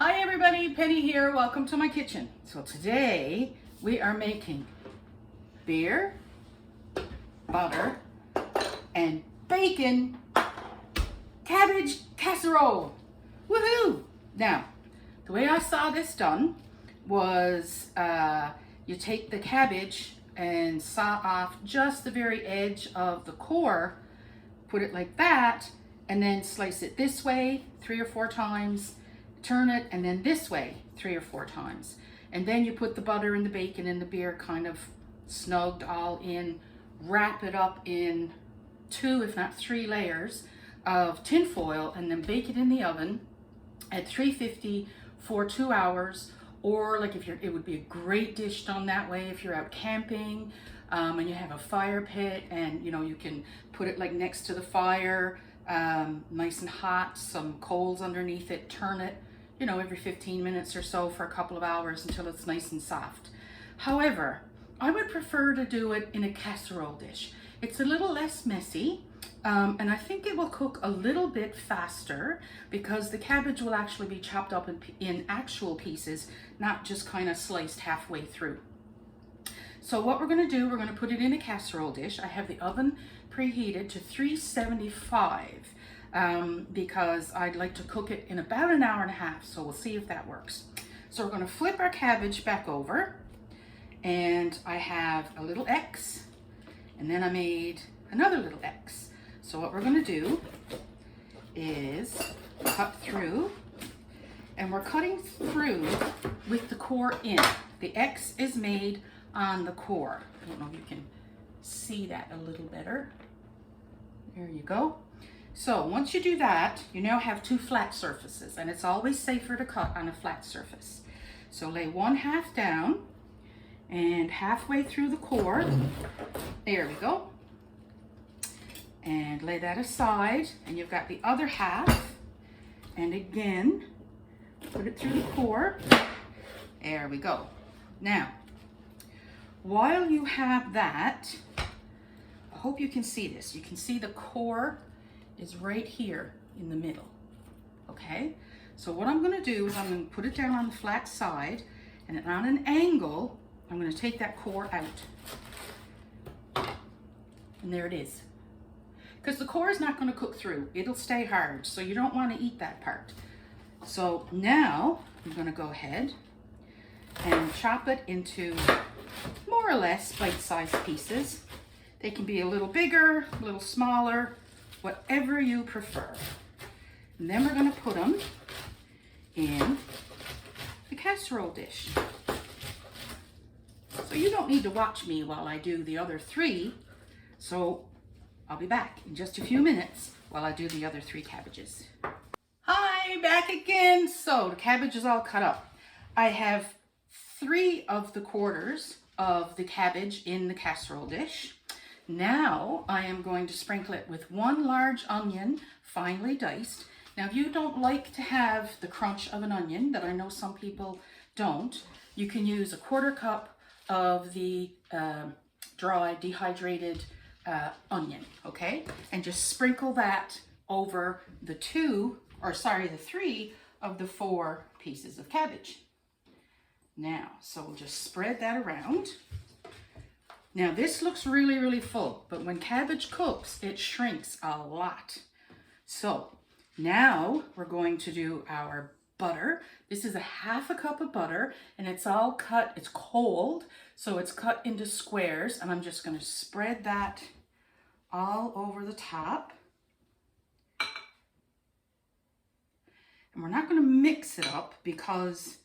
Hi everybody, Penny here. Welcome to my kitchen. So today we are making beer, butter, and bacon cabbage casserole. Woohoo! Now, the way I saw this done was you take the cabbage and saw off just the very edge of the core, put it like that, and then slice it this way 3 or 4 times, turn it, and then this way 3 or 4 times. And then you put the butter and the bacon and the beer kind of snugged all in, wrap it up in 2 if not 3 layers of tin foil, and then bake it in the oven at 350 for 2 hours. Or like it would be a great dish done that way if you're out camping and you have a fire pit, and you can put it like next to the fire, nice and hot, some coals underneath it, turn it every 15 minutes or so for a couple of hours until it's nice and soft. However, I would prefer to do it in a casserole dish. It's a little less messy, and I think it will cook a little bit faster because the cabbage will actually be chopped up in actual pieces, not just kind of sliced halfway through. So what we're going to do, we're going to put it in a casserole dish. I have the oven preheated to 375 because I'd like to cook it in about an hour and a half, so we'll see if that works. So we're going to flip our cabbage back over, and I have a little X, and then I made another little X. So what we're going to do is cut through, and we're cutting through with the core in. The X is made on the core. I don't know if you can see that a little better. There you go. So once you do that, you now have 2 flat surfaces, and it's always safer to cut on a flat surface. So lay 1/2 down and halfway through the core. There we go. And lay that aside, and you've got the other half, and again put it through the core. There we go. Now, while you have that, I hope you can see this. You can see the core is right here in the middle. Okay, so what I'm going to do is I'm going to put it down on the flat side, and on an angle I'm going to take that core out, and there it is. Because the core is not going to cook through, it'll stay hard, so you don't want to eat that part. So now I'm going to go ahead and chop it into more or less bite-sized pieces. They can be a little bigger, a little smaller, whatever you prefer. And then we're going to put them in the casserole dish. So you don't need to watch me while I do the other 3. So I'll be back in just a few minutes while I do the other 3 cabbages. Hi, back again. So the cabbage is all cut up. I have 3 of the quarters of the cabbage in the casserole dish. Now I am going to sprinkle it with 1 large onion, finely diced. Now if you don't like to have the crunch of an onion, that I know some people don't, you can use a 1/4 cup of the dry dehydrated onion, okay? And just sprinkle that over the 3 of the 4 pieces of cabbage. Now, so we'll just spread that around. Now this looks really, really full, but when cabbage cooks, it shrinks a lot. So now we're going to do our butter. This is a 1/2 cup of butter, and it's all cut, it's cold, so it's cut into squares, and I'm just going to spread that all over the top. And we're not going to mix it up because,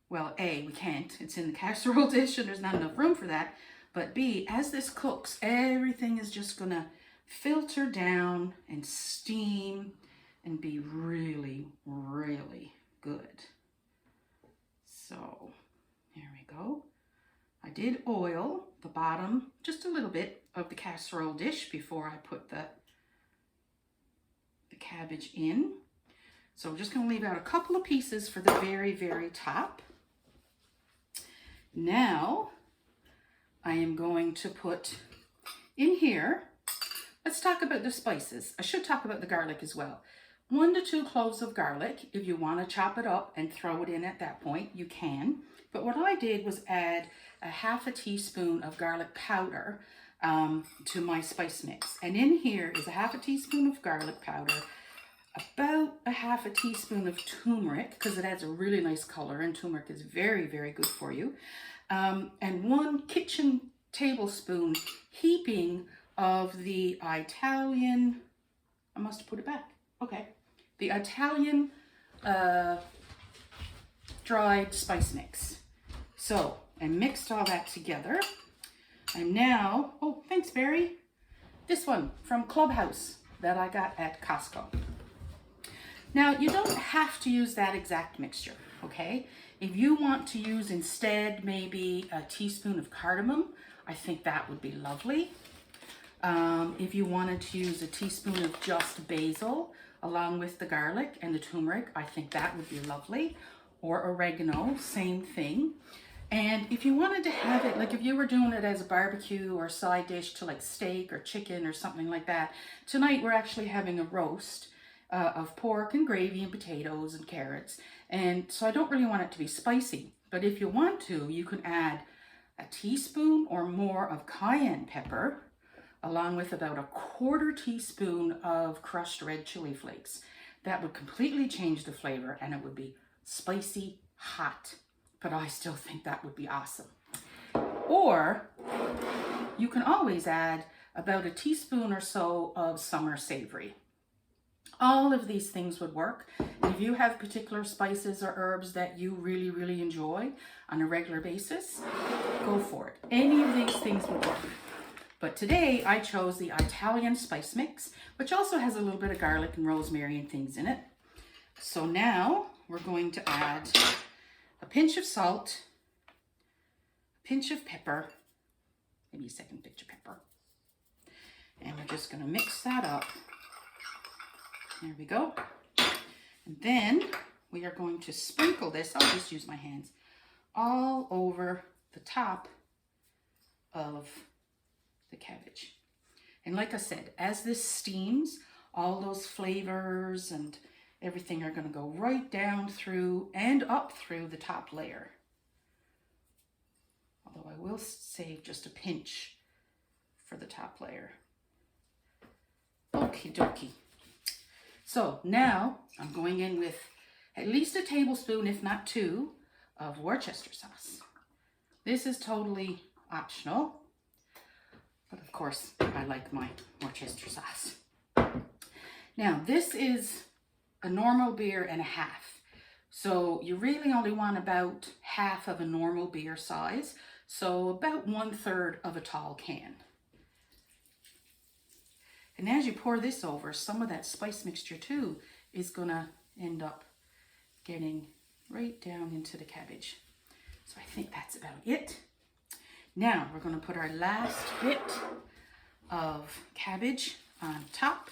well, A, we can't. It's in the casserole dish and there's not enough room for that. But B, as this cooks, everything is just going to filter down and steam and be really, really good. So there we go. I did oil the bottom just a little bit of the casserole dish before I put the cabbage in. So I'm just going to leave out a couple of pieces for the very, very top. Now I am going to put in here, let's talk about the spices. I should talk about the garlic as well. 1 to 2 cloves of garlic. If you want to chop it up and throw it in at that point, you can. But what I did was add a half a teaspoon of garlic powder to my spice mix. And in here is a half a teaspoon of garlic powder, about a half a teaspoon of turmeric, because it adds a really nice color, and turmeric is very, very good for you. And 1 kitchen tablespoon heaping of the Italian, I must have put it back. Okay. The Italian dried spice mix. So I mixed all that together. And now, oh, thanks, Barry. This one from Clubhouse that I got at Costco. Now, you don't have to use that exact mixture, okay? If you want to use instead maybe a teaspoon of cardamom, I think that would be lovely. If you wanted to use a teaspoon of just basil along with the garlic and the turmeric, I think that would be lovely. Or oregano, same thing. And if you wanted to have it, like if you were doing it as a barbecue or side dish to like steak or chicken or something like that, tonight we're actually having a roast of pork and gravy and potatoes and carrots. And so I don't really want it to be spicy, but if you want to, you can add a teaspoon or more of cayenne pepper along with about a 1/4 teaspoon of crushed red chili flakes. That would completely change the flavor and it would be spicy hot, but I still think that would be awesome. Or you can always add about a teaspoon or so of summer savory. All of these things would work. If you have particular spices or herbs that you really, really enjoy on a regular basis, go for it. Any of these things would work. But today I chose the Italian spice mix, which also has a little bit of garlic and rosemary and things in it. So now we're going to add a pinch of salt, a pinch of pepper, maybe a second pinch of pepper. And we're just going to mix that up. There we go. And then we are going to sprinkle this, I'll just use my hands, all over the top of the cabbage. And like I said, as this steams, all those flavors and everything are going to go right down through and up through the top layer. Although I will save just a pinch for the top layer. Okie dokie. So now I'm going in with at least a tablespoon, if not 2, of Worcester sauce. This is totally optional, but of course I like my Worcester sauce. Now this is a normal beer and a half. So you really only want about half of a normal beer size. So about 1/3 of a tall can. And as you pour this over, some of that spice mixture too is gonna end up getting right down into the cabbage. So I think that's about it. Now we're gonna put our last bit of cabbage on top.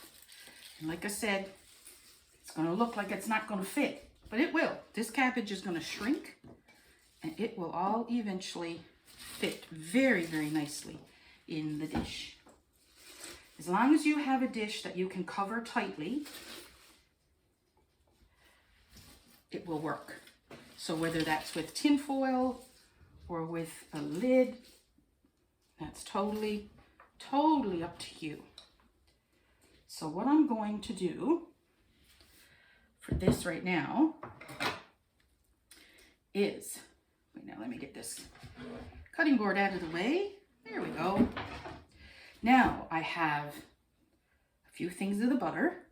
And like I said, it's gonna look like it's not gonna fit, but it will. This cabbage is gonna shrink and it will all eventually fit very, very nicely in the dish. As long as you have a dish that you can cover tightly, it will work. So whether that's with tin foil or with a lid, that's totally up to you. So what I'm going to do for this right now is, wait, now let me get this cutting board out of the way. There we go. Now I have a few things of the butter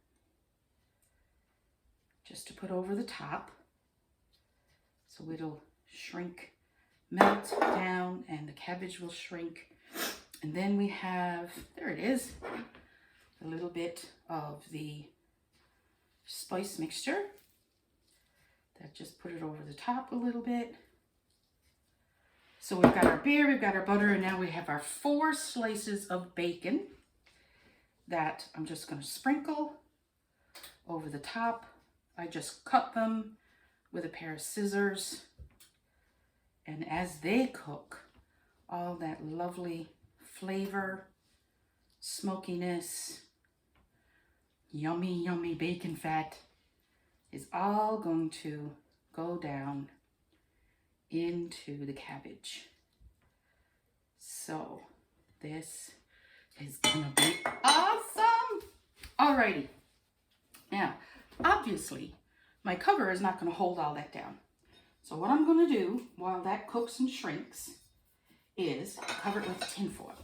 just to put over the top so it'll shrink, melt down, and the cabbage will shrink. And then we have, there it is, a little bit of the spice mixture. That just put it over the top a little bit. So we've got our beer, we've got our butter, and now we have our 4 slices of bacon that I'm just going to sprinkle over the top. I just cut them with a pair of scissors. And as they cook, all that lovely flavor, smokiness, yummy, yummy bacon fat is all going to go down into the cabbage. So this is gonna be awesome. Alrighty. Now, obviously, my cover is not gonna hold all that down. So what I'm gonna do while that cooks and shrinks is cover it with tin foil.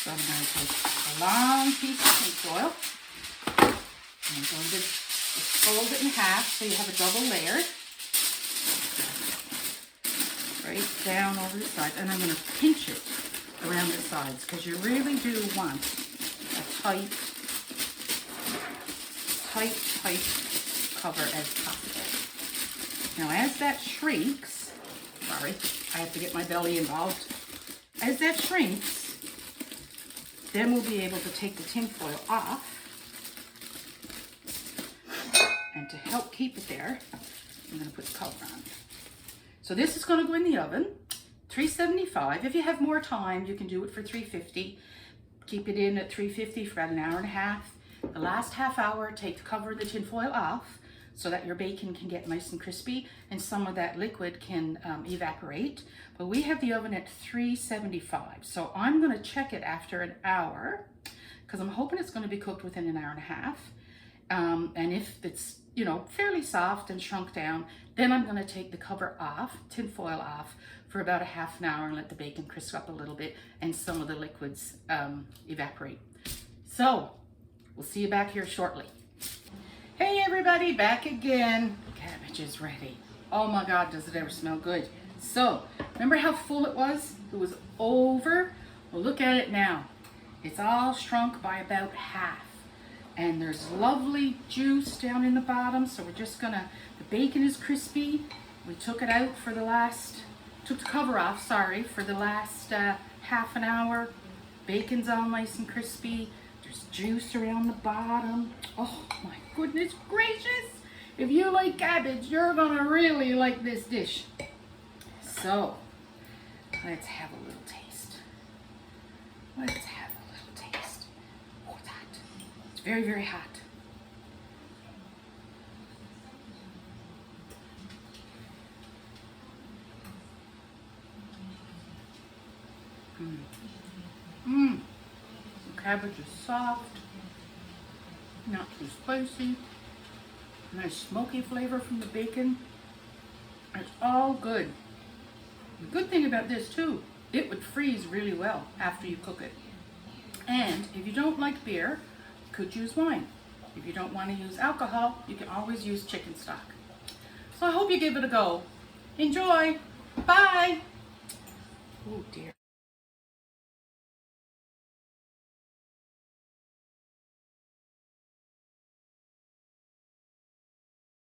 So I'm gonna take a long piece of tin foil and I'm going to just fold it in half so you have a double layer. Right down over the sides, and I'm going to pinch it around the sides because you really do want a tight cover as possible. Now as that shrinks, sorry, I have to get my belly involved. As that shrinks, then we'll be able to take the tin foil off, and to help keep it there, I'm going to put the cover on. So this is going to go in the oven, 375. If you have more time, you can do it for 350. Keep it in at 350 for about an hour and a half. The last half hour, take the cover of the tin foil off so that your bacon can get nice and crispy and some of that liquid can evaporate. But we have the oven at 375. So I'm going to check it after an hour because I'm hoping it's going to be cooked within an hour and a half. And if it's, you know, fairly soft and shrunk down, then I'm going to take the cover off, tin foil off, for about a half an hour and let the bacon crisp up a little bit and some of the liquids evaporate. So we'll see you back here shortly. Hey everybody, back again. Cabbage is ready. Oh my God, does it ever smell good. So remember how full it was? It was over. Well, look at it now. It's all shrunk by about half. And there's lovely juice down in the bottom. So we're just gonna, the bacon is crispy. We took it out for the last, took the cover off, sorry, for the last half an hour. Bacon's all nice and crispy. There's juice around the bottom. Oh my goodness gracious. If you like cabbage, you're gonna really like this dish. So, let's have a little taste. Let's have a little taste. Oh, it's hot. It's very, very hot. The cabbage is soft, not too spicy, nice smoky flavor from the bacon. It's all good. The good thing about this too, it would freeze really well after you cook it. And if you don't like beer, you could use wine. If you don't want to use alcohol, you can always use chicken stock. So I hope you give it a go. Enjoy. Bye. Oh dear.